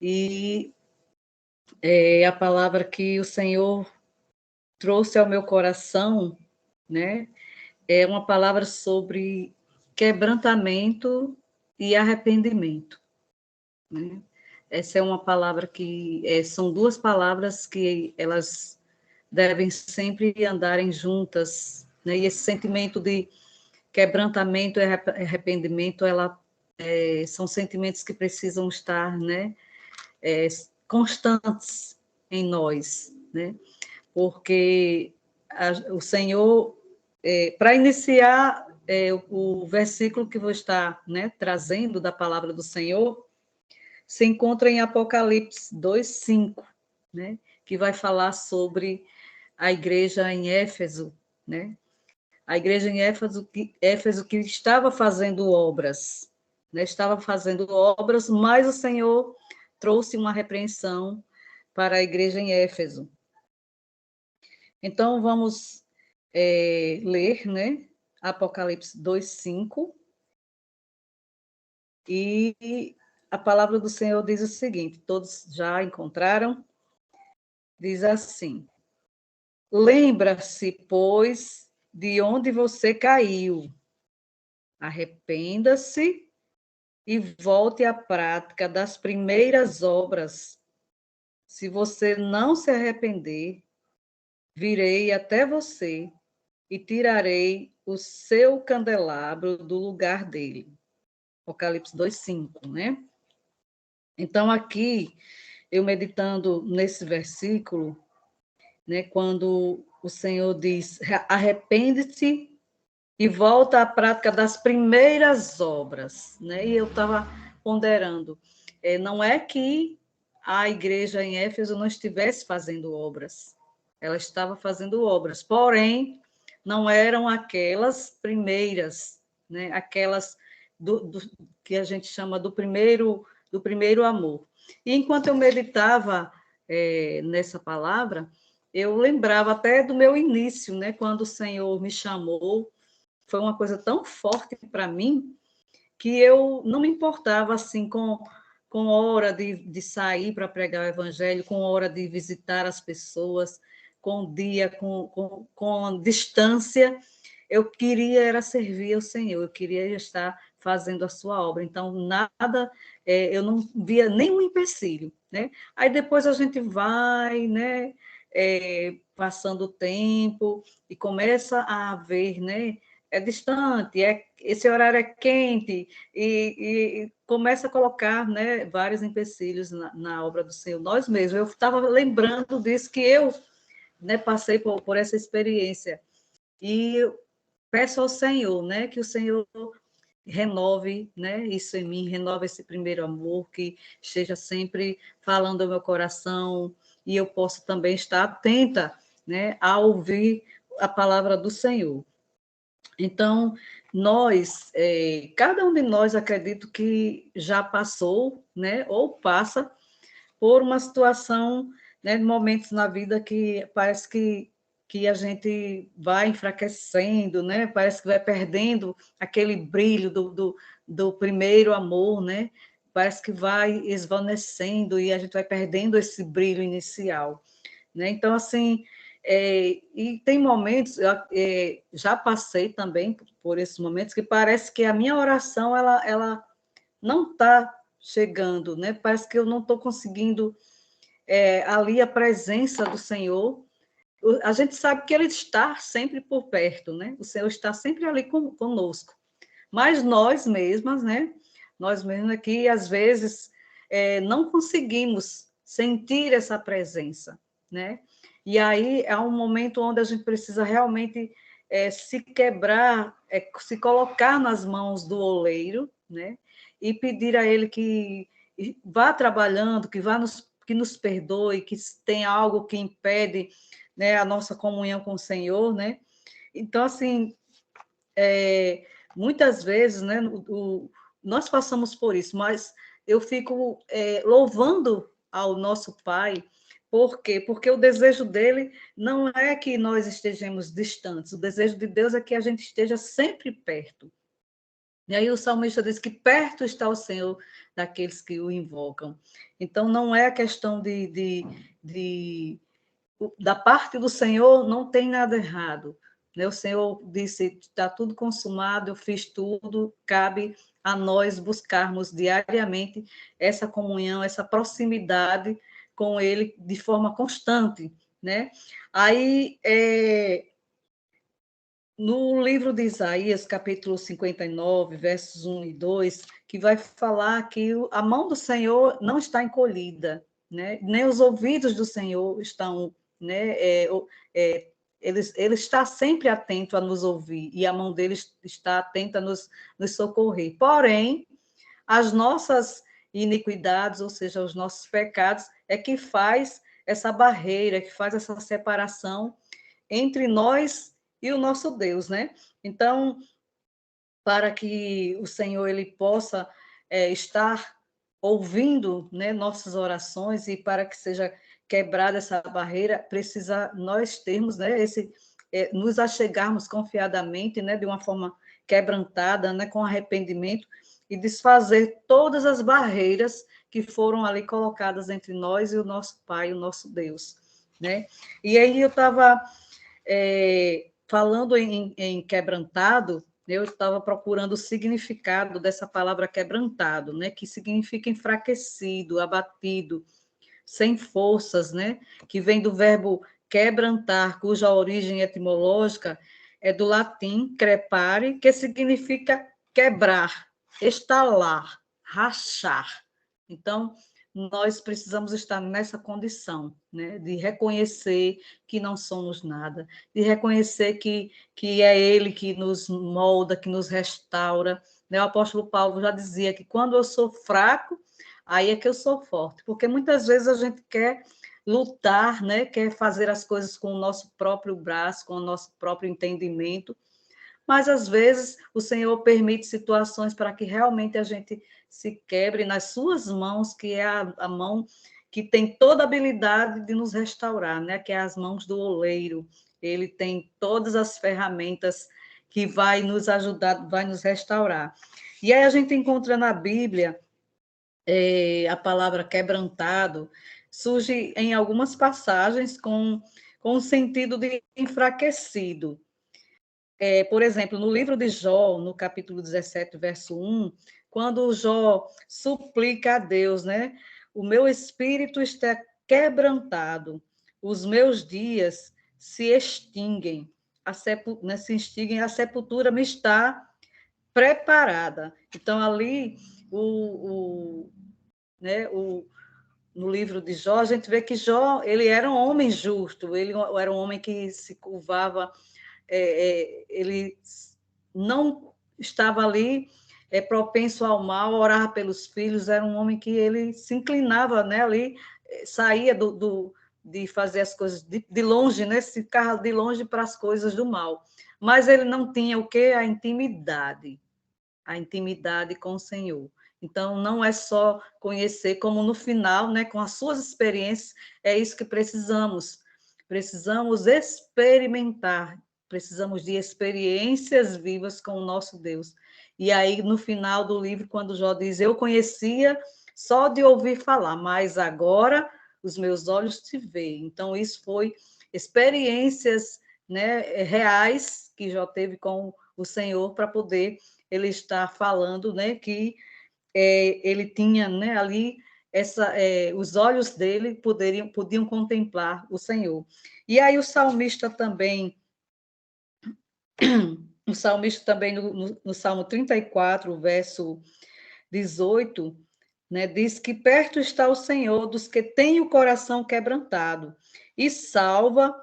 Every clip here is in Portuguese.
E a palavra que o Senhor trouxe ao meu coração, né, é uma palavra sobre quebrantamento e arrependimento, né? Essa é uma palavra que são duas palavras que elas devem sempre andarem juntas, né? E esse sentimento de quebrantamento e arrependimento, são sentimentos que precisam estar, né, constantes em nós, né? Porque o Senhor, para iniciar o versículo que vou estar, né, trazendo da palavra do Senhor, se encontra em Apocalipse 2:5, né, que vai falar sobre a igreja em Éfeso, né? A igreja em Éfeso que estava fazendo obras, né? Estava fazendo obras, mas o Senhor trouxe uma repreensão para a igreja em Éfeso. Então, vamos ler, né? Apocalipse 2:5, e a palavra do Senhor diz o seguinte, todos já encontraram? Diz assim: lembra-se, pois, de onde você caiu, arrependa-se e volte à prática das primeiras obras. Se você não se arrepender, virei até você e tirarei o seu candelabro do lugar dele. Apocalipse 2:5, né? Então, aqui, eu meditando nesse versículo, né, quando o Senhor diz, arrepende-se e volta à prática das primeiras obras, né? E eu estava ponderando, não é que a igreja em Éfeso não estivesse fazendo obras, ela estava fazendo obras, porém, não eram aquelas primeiras, né? Aquelas que a gente chama do primeiro amor. E enquanto eu meditava nessa palavra, eu lembrava até do meu início, né? Quando o Senhor me chamou, foi uma coisa tão forte para mim que eu não me importava assim com hora de sair para pregar o evangelho, com hora de visitar as pessoas, com dia, com distância. Eu queria era servir ao Senhor, eu queria estar fazendo a sua obra. Então, nada, eu não via nenhum empecilho, né? Aí depois a gente vai, né, passando o tempo e começa a ver, né, é distante, esse horário é quente, e começa a colocar, né, vários empecilhos na obra do Senhor. Nós mesmos, eu estava lembrando disso, que eu, né, passei por essa experiência, e peço ao Senhor, né, que o Senhor renove, né, isso em mim, renove esse primeiro amor, que esteja sempre falando ao meu coração, e eu possa também estar atenta, né, a ouvir a palavra do Senhor. Então, cada um de nós, acredito que já passou, né, ou passa por uma situação, né, momentos na vida que parece que a gente vai enfraquecendo, né, parece que vai perdendo aquele brilho do primeiro amor, né, parece que vai esvanecendo e a gente vai perdendo esse brilho inicial, né? Então, assim, e tem momentos, já passei também por esses momentos, que parece que a minha oração, ela não está chegando, né? Parece que eu não estou conseguindo ali a presença do Senhor. A gente sabe que Ele está sempre por perto, né? O Senhor está sempre ali conosco. Mas nós mesmas, né? Nós mesmos aqui, às vezes, não conseguimos sentir essa presença, né? E aí é um momento onde a gente precisa realmente se quebrar, se colocar nas mãos do oleiro, né? E pedir a ele que vá trabalhando, que nos perdoe, que tem algo que impede, né, a nossa comunhão com o Senhor, né? Então, assim, muitas vezes, né, nós passamos por isso, mas eu fico louvando ao nosso Pai. Por quê? Porque o desejo dele não é que nós estejamos distantes, o desejo de Deus é que a gente esteja sempre perto. E aí o salmista diz que perto está o Senhor daqueles que o invocam. Então, não é a questão da parte do Senhor, não tem nada errado. Né? O Senhor disse, está tudo consumado, eu fiz tudo, cabe a nós buscarmos diariamente essa comunhão, essa proximidade com Ele de forma constante. Né? Aí, no livro de Isaías, capítulo 59, versos 1 e 2, que vai falar que a mão do Senhor não está encolhida, né? Nem os ouvidos do Senhor estão, né? Ele está sempre atento a nos ouvir, e a mão dele está atenta a nos socorrer. Porém, as nossas iniquidades, ou seja, os nossos pecados, é que faz essa barreira, que faz essa separação entre nós e o nosso Deus, né? Então, para que o Senhor ele possa estar ouvindo, né, nossas orações, e para que seja quebrada essa barreira, precisa nós termos, né, nos achegarmos confiadamente, né, de uma forma quebrantada, né, com arrependimento, e desfazer todas as barreiras que foram ali colocadas entre nós e o nosso Pai, o nosso Deus, né? E aí eu estava falando em quebrantado, eu estava procurando o significado dessa palavra quebrantado, né, que significa enfraquecido, abatido, sem forças, né, que vem do verbo quebrantar, cuja origem etimológica é do latim crepare, que significa quebrar, estalar, rachar. Então, nós precisamos estar nessa condição, né, de reconhecer que não somos nada, de reconhecer que é Ele que nos molda, que nos restaura. Né? O apóstolo Paulo já dizia que quando eu sou fraco, aí é que eu sou forte, porque muitas vezes a gente quer lutar, né, quer fazer as coisas com o nosso próprio braço, com o nosso próprio entendimento, mas às vezes o Senhor permite situações para que realmente a gente se quebre nas suas mãos, que é a mão que tem toda a habilidade de nos restaurar, né? Que é as mãos do oleiro. Ele tem todas as ferramentas que vai nos ajudar, vai nos restaurar. E aí a gente encontra na Bíblia a palavra quebrantado, surge em algumas passagens com o sentido de enfraquecido. Por exemplo, no livro de Jó, no capítulo 17, verso 1, quando Jó suplica a Deus, né? O meu espírito está quebrantado, os meus dias se extinguem, se extinguem, a sepultura me está preparada. Então, ali, né, no livro de Jó, a gente vê que Jó, ele era um homem justo, ele era um homem que se curvava, ele não estava ali propenso ao mal, orava pelos filhos, era um homem que ele se inclinava, né, ali, saía de fazer as coisas de longe, né, se ficava de longe para as coisas do mal. Mas ele não tinha o quê? A intimidade com o Senhor. Então, não é só conhecer, como no final, né, com as suas experiências, é isso que precisamos. Precisamos experimentar, precisamos de experiências vivas com o nosso Deus. E aí, no final do livro, quando Jó diz, eu conhecia só de ouvir falar, mas agora os meus olhos te veem. Então, isso foi experiências, né, reais que Jó teve com o Senhor para poder ele está falando, né, que ele tinha, né, ali os olhos dele podiam contemplar o Senhor. E aí o salmista também no Salmo 34, verso 18, né, diz que perto está o Senhor dos que têm o coração quebrantado e salva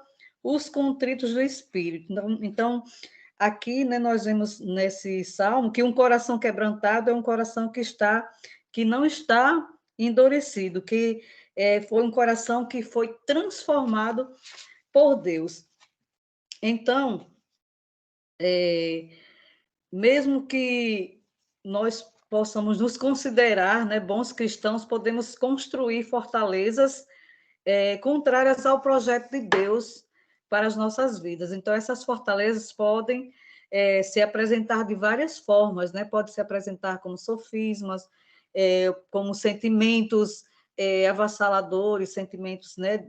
os contritos do espírito. Então, aqui, né, nós vemos nesse salmo que um coração quebrantado é um coração que não está endurecido, que foi um coração que foi transformado por Deus. Então, mesmo que nós possamos nos considerar, né, bons cristãos, podemos construir fortalezas contrárias ao projeto de Deus para as nossas vidas. Então, essas fortalezas podem se apresentar de várias formas, né? Pode se apresentar como sofismas, como sentimentos avassaladores, sentimentos, né?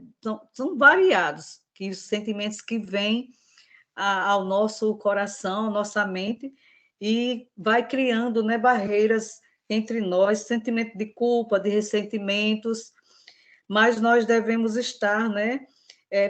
São variados, que sentimentos que vêm ao nosso coração, nossa mente, e vai criando, né, barreiras entre nós, sentimento de culpa, de ressentimentos, mas nós devemos estar, né,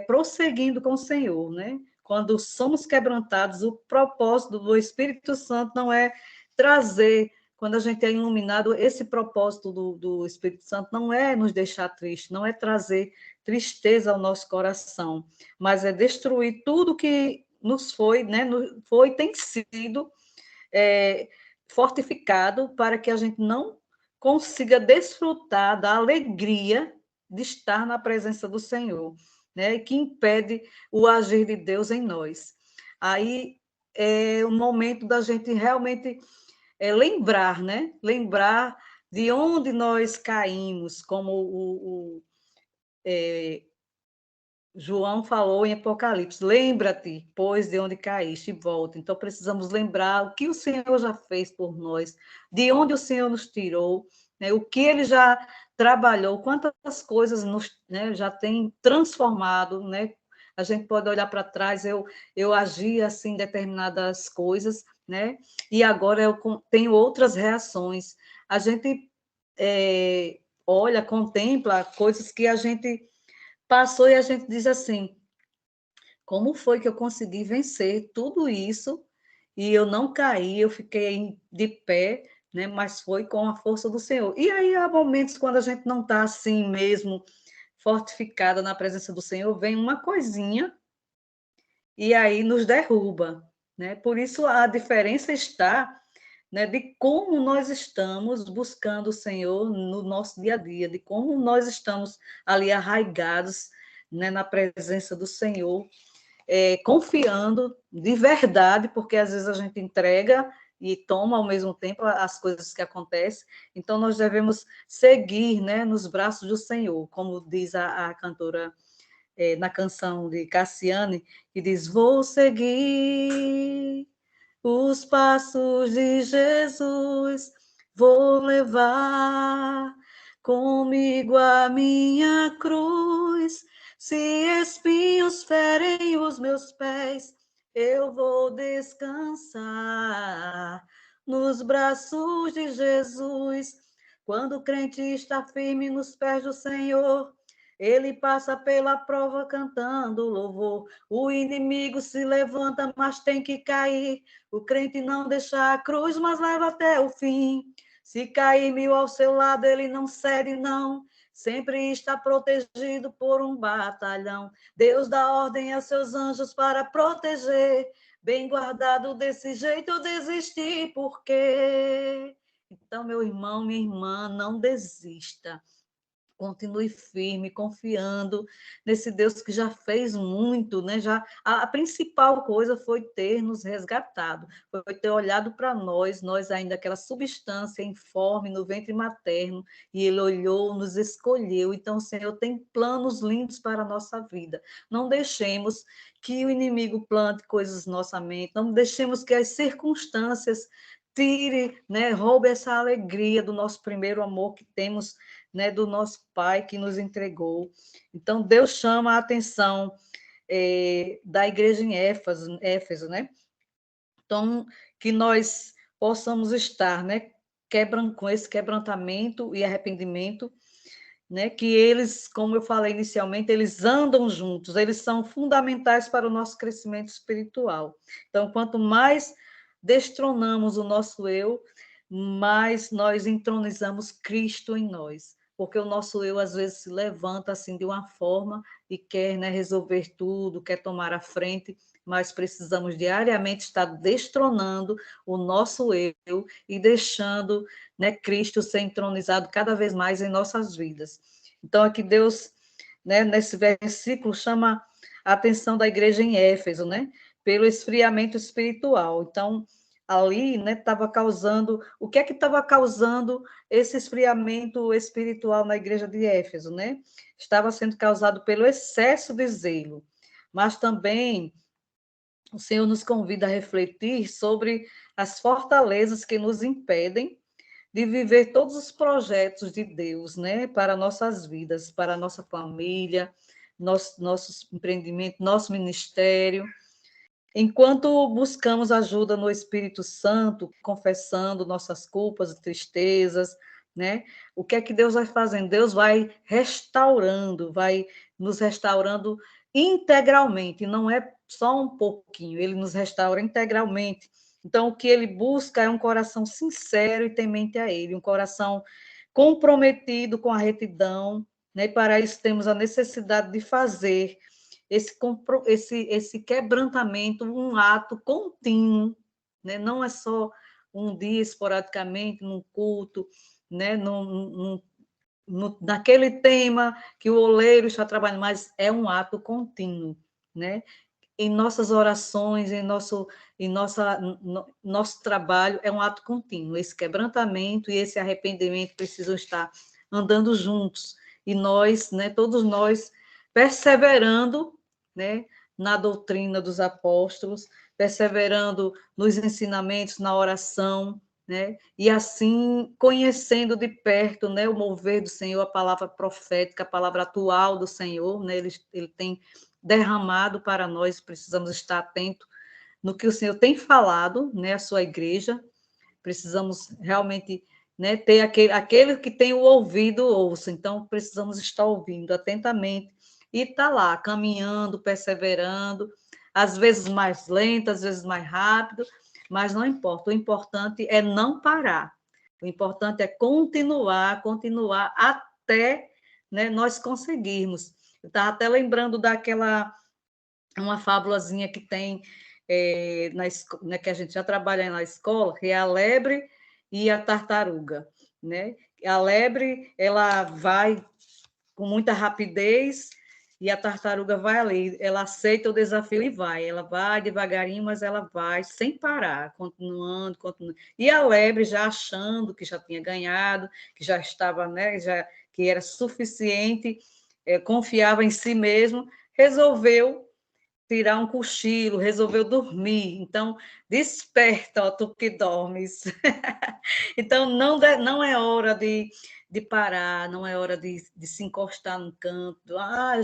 prosseguindo com o Senhor, né? Quando somos quebrantados, o propósito do Espírito Santo não é trazer, quando a gente é iluminado, esse propósito do Espírito Santo não é nos deixar triste, não é trazer tristeza ao nosso coração, mas é destruir tudo que nos foi, né, tem sido é, fortificado para que a gente não consiga desfrutar da alegria de estar na presença do Senhor, né? Que impede o agir de Deus em nós. Aí é o momento da gente realmente lembrar, né? Lembrar de onde nós caímos, como João falou em Apocalipse: lembra-te, pois, de onde caíste e volta. Então, precisamos lembrar o que o Senhor já fez por nós, de onde o Senhor nos tirou, né, o que ele já trabalhou, quantas coisas né, já tem transformado, né? A gente pode olhar para trás, eu agi assim em determinadas coisas, né? E agora eu tenho outras reações. A gente olha, contempla coisas que a gente passou e a gente diz assim: como foi que eu consegui vencer tudo isso e eu não caí, eu fiquei de pé, né? Mas foi com a força do Senhor. E aí há momentos quando a gente não está assim mesmo fortificada na presença do Senhor, vem uma coisinha e aí nos derruba, né? Por isso a diferença está, né, de como nós estamos buscando o Senhor no nosso dia a dia, de como nós estamos ali arraigados, né, na presença do Senhor, confiando de verdade, porque às vezes a gente entrega e toma ao mesmo tempo as coisas que acontecem. Então nós devemos seguir, né, nos braços do Senhor, como diz a cantora na canção de Cassiane, que diz: vou seguir os passos de Jesus, vou levar comigo a minha cruz. Se espinhos ferem os meus pés, eu vou descansar nos braços de Jesus. Quando o crente está firme nos pés do Senhor, ele passa pela prova cantando louvor. O inimigo se levanta, mas tem que cair. O crente não deixa a cruz, mas leva até o fim. Se cair 1000 ao seu lado, ele não cede, não. Sempre está protegido por um batalhão. Deus dá ordem a seus anjos para proteger. Bem guardado desse jeito, eu desisti, por quê? Então, meu irmão, minha irmã, não desista. Continue firme, confiando nesse Deus que já fez muito, né? Já a principal coisa foi ter nos resgatado, foi ter olhado para nós ainda aquela substância informe no ventre materno, e ele olhou, nos escolheu. Então, o Senhor tem planos lindos para a nossa vida. Não deixemos que o inimigo plante coisas na nossa mente, não deixemos que as circunstâncias tire, né, roube essa alegria do nosso primeiro amor que temos, né, do nosso Pai que nos entregou. Então, Deus chama a atenção da igreja em Éfeso, né? Então, que nós possamos estar, né, com esse quebrantamento e arrependimento, né, que eles, como eu falei inicialmente, eles andam juntos, eles são fundamentais para o nosso crescimento espiritual. Então, quanto mais destronamos o nosso eu, mais nós entronizamos Cristo em nós, porque o nosso eu às vezes se levanta assim de uma forma e quer, né, resolver tudo, quer tomar a frente, mas precisamos diariamente estar destronando o nosso eu e deixando, né, Cristo ser entronizado cada vez mais em nossas vidas. Então, aqui Deus, né, nesse versículo, chama a atenção da igreja em Éfeso, né, pelo esfriamento espiritual. Então, ali, né, estava causando, o que é que estava causando esse esfriamento espiritual na igreja de Éfeso, né? Estava sendo causado pelo excesso de zelo, mas também o Senhor nos convida a refletir sobre as fortalezas que nos impedem de viver todos os projetos de Deus, né, para nossas vidas, para a nossa família, nossos empreendimentos, nosso ministério. Enquanto buscamos ajuda no Espírito Santo, confessando nossas culpas e tristezas, né? O que é que Deus vai fazendo? Deus vai restaurando, vai nos restaurando integralmente, não é só um pouquinho, ele nos restaura integralmente. Então, o que ele busca é um coração sincero e temente a ele, um coração comprometido com a retidão, né? E para isso temos a necessidade de fazer esse quebrantamento, um ato contínuo, né? Não é só um dia esporadicamente, num culto, né? Naquele tema que o oleiro está trabalhando, mas é um ato contínuo, né? Em nossas orações, nosso trabalho, é um ato contínuo. Esse quebrantamento e esse arrependimento precisam estar andando juntos. E nós, né, todos nós, perseverando, né, na doutrina dos apóstolos, perseverando nos ensinamentos, na oração, né, e assim conhecendo de perto, né, o mover do Senhor, a palavra profética, a palavra atual do Senhor, né, ele tem derramado para nós, precisamos estar atentos no que o Senhor tem falado, né, à sua igreja, precisamos realmente, né, ter aquele que tem o ouvido, ouça, então precisamos estar ouvindo atentamente e estar lá, caminhando, perseverando, às vezes mais lento, às vezes mais rápido, mas não importa, o importante é não parar, o importante é continuar até, né, nós conseguirmos. Eu estava até lembrando daquela, uma fábulazinha que tem né, que a gente já trabalha na escola, que é a lebre e a tartaruga, né? A lebre, ela vai com muita rapidez e a tartaruga vai ali, ela aceita o desafio e vai, ela vai devagarinho, mas ela vai sem parar, continuando. E a lebre já achando que já tinha ganhado, que já estava, né, já que era suficiente, confiava em si mesmo, resolveu tirar um cochilo, resolveu dormir. Então, desperta, ó, tu que dormes. Então, não é hora de parar, não é hora de se encostar no canto. Ah,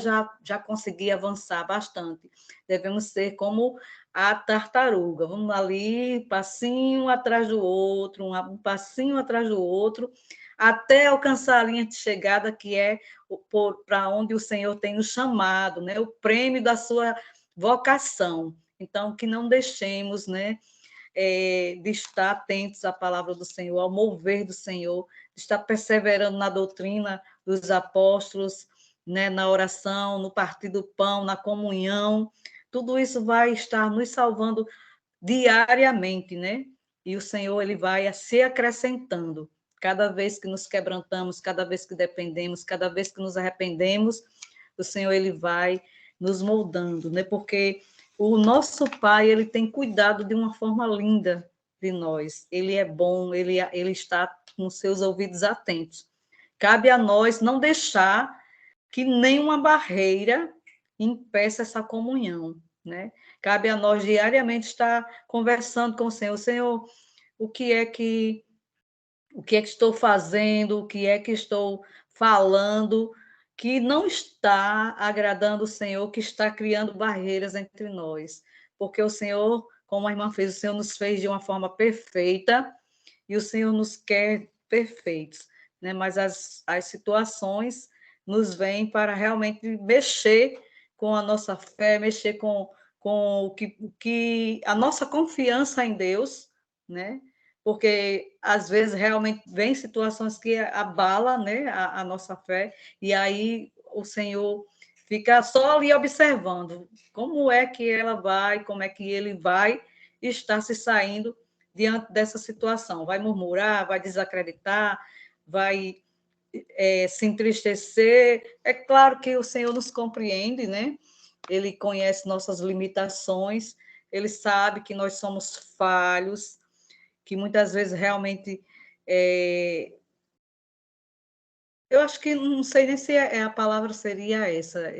já consegui avançar bastante. Devemos ser como a tartaruga. Vamos ali, passinho atrás do outro, um passinho atrás do outro, até alcançar a linha de chegada, que é para onde o Senhor tem nos chamado, né? O prêmio da sua vocação. Então, que não deixemos, né, de estar atentos à palavra do Senhor, ao mover do Senhor, de estar perseverando na doutrina dos apóstolos, né, na oração, no partir do pão, na comunhão. Tudo isso vai estar nos salvando diariamente, né? E o Senhor, ele vai se acrescentando. Cada vez que nos quebrantamos, cada vez que dependemos, cada vez que nos arrependemos, o Senhor, ele vai nos moldando, né? Porque o nosso Pai, ele tem cuidado de uma forma linda de nós. Ele é bom, ele está com seus ouvidos atentos. Cabe a nós não deixar que nenhuma barreira impeça essa comunhão, né? Cabe a nós diariamente estar conversando com o Senhor. Senhor, o que é que o que é que estou fazendo, o que é que estou falando que não está agradando o Senhor, que está criando barreiras entre nós. Porque o Senhor, como a irmã fez, o Senhor nos fez de uma forma perfeita e o Senhor nos quer perfeitos, né? Mas as situações nos vêm para realmente mexer com a nossa fé, mexer com o que a nossa confiança em Deus, né? Porque às vezes realmente vem situações que abala, né, a nossa fé, e aí o Senhor fica só ali observando como é que ela vai, como é que ele vai estar se saindo diante dessa situação. Vai murmurar, vai desacreditar, vai se entristecer. É claro que o Senhor nos compreende, né? Ele conhece nossas limitações, ele sabe que nós somos falhos, que muitas vezes realmente eu acho que não sei nem se a palavra seria essa,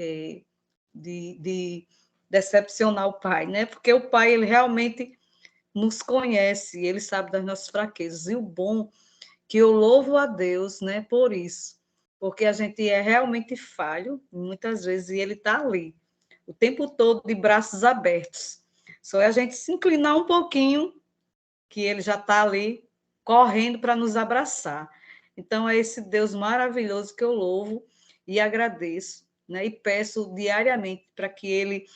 de decepcionar o Pai, né? Porque o Pai, ele realmente nos conhece, ele sabe das nossas fraquezas. E o bom que eu louvo a Deus, né, por isso, porque a gente é realmente falho, muitas vezes, e ele está ali, o tempo todo de braços abertos. Só é a gente se inclinar um pouquinho, que ele já está ali, correndo para nos abraçar. Então, é esse Deus maravilhoso que eu louvo e agradeço, né, e peço diariamente para que ele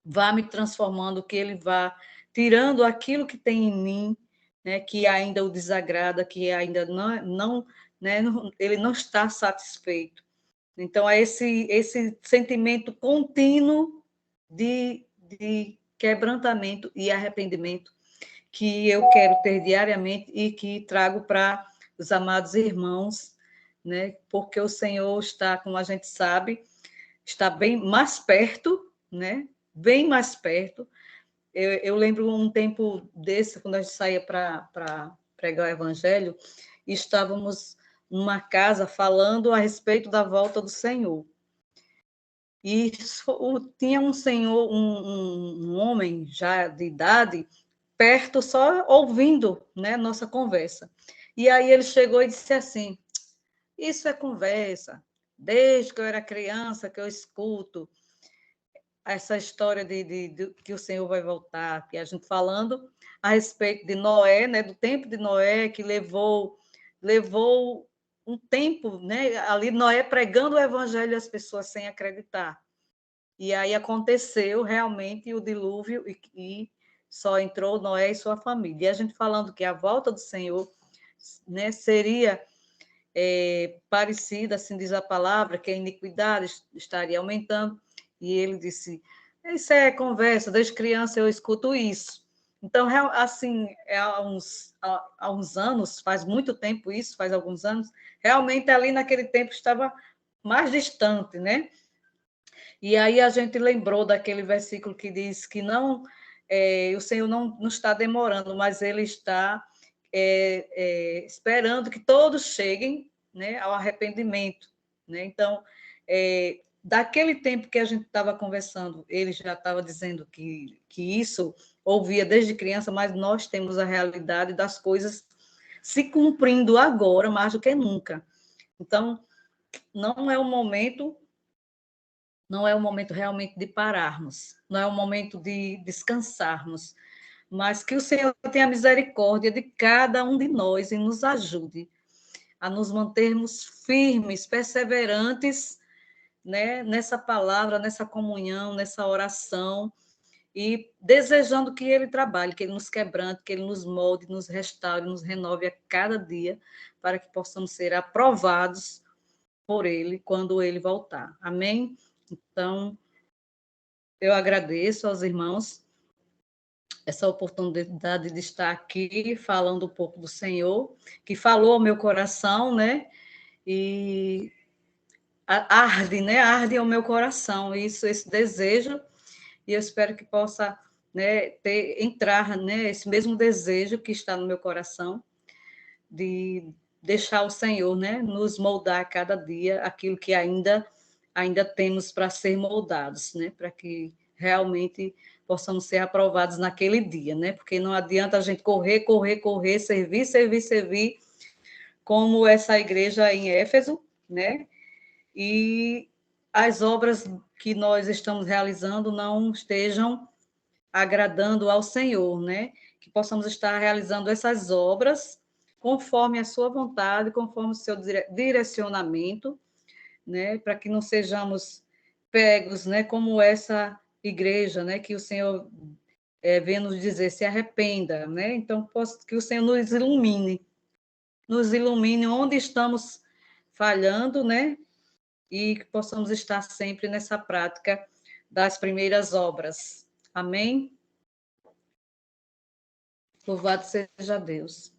vá me transformando, que ele vá tirando aquilo que tem em mim, né, que ainda o desagrada, que ainda não, né, ele não está satisfeito. Então, é esse sentimento contínuo de quebrantamento e arrependimento que eu quero ter diariamente e que trago para os amados irmãos, né, porque o Senhor está, como a gente sabe, está bem mais perto, né, bem mais perto. Eu lembro um tempo desse, quando a gente saía para pregar o evangelho, e estávamos numa casa falando a respeito da volta do Senhor. E tinha um senhor, um homem já de idade, perto, só ouvindo, né, nossa conversa. E aí ele chegou e disse assim: isso é conversa. Desde que eu era criança que eu escuto essa história de que o Senhor vai voltar, que a gente falando a respeito de Noé, né, do tempo de Noé, que levou um tempo, né, ali Noé pregando o evangelho às pessoas sem acreditar. E aí aconteceu realmente o dilúvio e só entrou Noé e sua família. E a gente falando que a volta do Senhor, né, seria parecida, assim diz a palavra, que a iniquidade estaria aumentando. E ele disse: isso é conversa, desde criança eu escuto isso. Então, assim, há uns anos, faz muito tempo isso, faz alguns anos, realmente ali naquele tempo estava mais distante, né? E aí a gente lembrou daquele versículo que diz que não, o Senhor não está demorando, mas Ele está esperando que todos cheguem, né, ao arrependimento. Né? Então, daquele tempo que a gente estava conversando, ele já estava dizendo que isso ouvia desde criança, mas nós temos a realidade das coisas se cumprindo agora mais do que nunca. Então, não é o momento não é o momento realmente de pararmos, não é o momento de descansarmos, mas que o Senhor tenha misericórdia de cada um de nós e nos ajude a nos mantermos firmes, perseverantes, né, nessa palavra, nessa comunhão, nessa oração, e desejando que Ele trabalhe, que Ele nos quebrante, que Ele nos molde, nos restaure, nos renove a cada dia, para que possamos ser aprovados por Ele quando Ele voltar. Amém? Então, eu agradeço aos irmãos essa oportunidade de estar aqui falando um pouco do Senhor, que falou ao meu coração, né? E arde, né? Arde ao meu coração isso, esse desejo, e eu espero que possa, né, entrar, né, esse mesmo desejo que está no meu coração de deixar o Senhor, né, nos moldar a cada dia aquilo que ainda temos para ser moldados, né, para que realmente possamos ser aprovados naquele dia, né, porque não adianta a gente correr, correr, correr, servir, servir, servir, como essa igreja em Éfeso, né, e as obras que nós estamos realizando não estejam agradando ao Senhor, né, que possamos estar realizando essas obras conforme a sua vontade, conforme o seu direcionamento, né, para que não sejamos pegos, né, como essa igreja, né, que o Senhor vem nos dizer, se arrependa, né, então que o Senhor nos ilumine onde estamos falhando, né, e que possamos estar sempre nessa prática das primeiras obras. Amém? Louvado seja Deus.